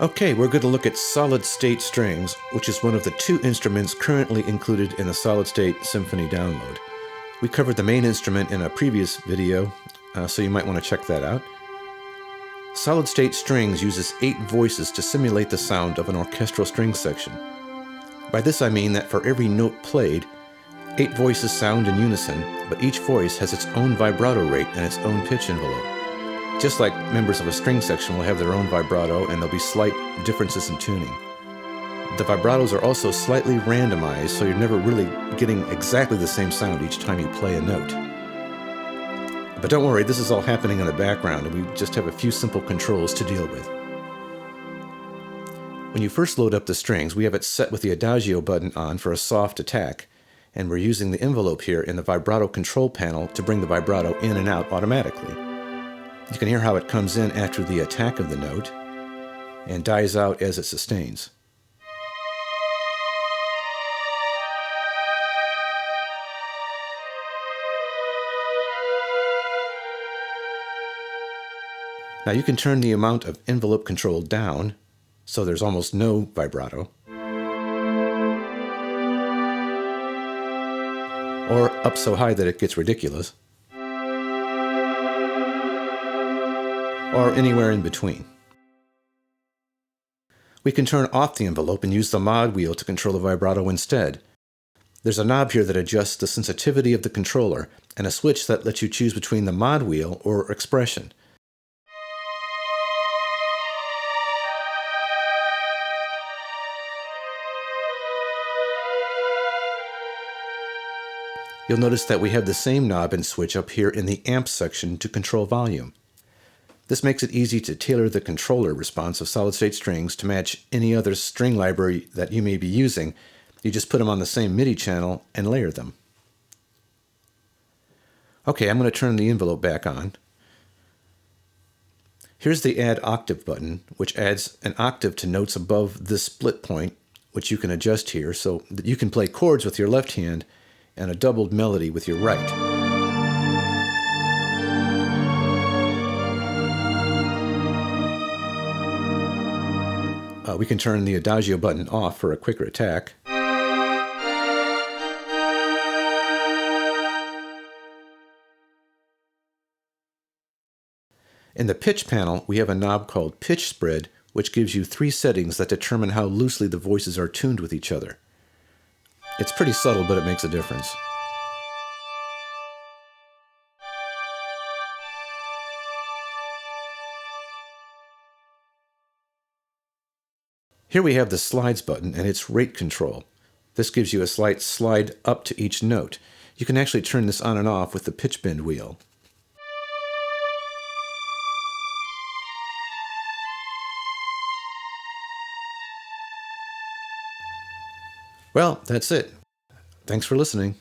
Okay, we're going to look at solid state strings, which is one of the two instruments currently included in the Solid State Symphony download. We covered the main instrument in a previous video, so you might want to check that out. Solid state strings uses 8 voices to simulate the sound of an orchestral string section. By this I mean that for every note played, 8 voices sound in unison, but each voice has its own vibrato rate and its own pitch envelope. Just like members of a string section will have their own vibrato and there'll be slight differences in tuning. The vibratos are also slightly randomized, so you're never really getting exactly the same sound each time you play a note. But don't worry, this is all happening in the background and we just have a few simple controls to deal with. When you first load up the strings, we have it set with the adagio button on for a soft attack, and we're using the envelope here in the vibrato control panel to bring the vibrato in and out automatically. You can hear how it comes in after the attack of the note and dies out as it sustains. Now you can turn the amount of envelope control down, so there's almost no vibrato, or up so high that it gets ridiculous, or anywhere in between. We can turn off the envelope and use the mod wheel to control the vibrato instead. There's a knob here that adjusts the sensitivity of the controller, and a switch that lets you choose between the mod wheel or expression. You'll notice that we have the same knob and switch up here in the amp section to control volume. This makes it easy to tailor the controller response of solid-state strings to match any other string library that you may be using. You just put them on the same MIDI channel and layer them. Okay, I'm going to turn the envelope back on. Here's the Add Octave button, which adds an octave to notes above this split point, which you can adjust here so that you can play chords with your left hand and a doubled melody with your right. We can turn the adagio button off for a quicker attack. In the pitch panel, we have a knob called Pitch Spread, which gives you 3 settings that determine how loosely the voices are tuned with each other. It's pretty subtle, but it makes a difference. Here we have the Slides button and its rate control. This gives you a slight slide up to each note. You can actually turn this on and off with the pitch bend wheel. Well, that's it. Thanks for listening.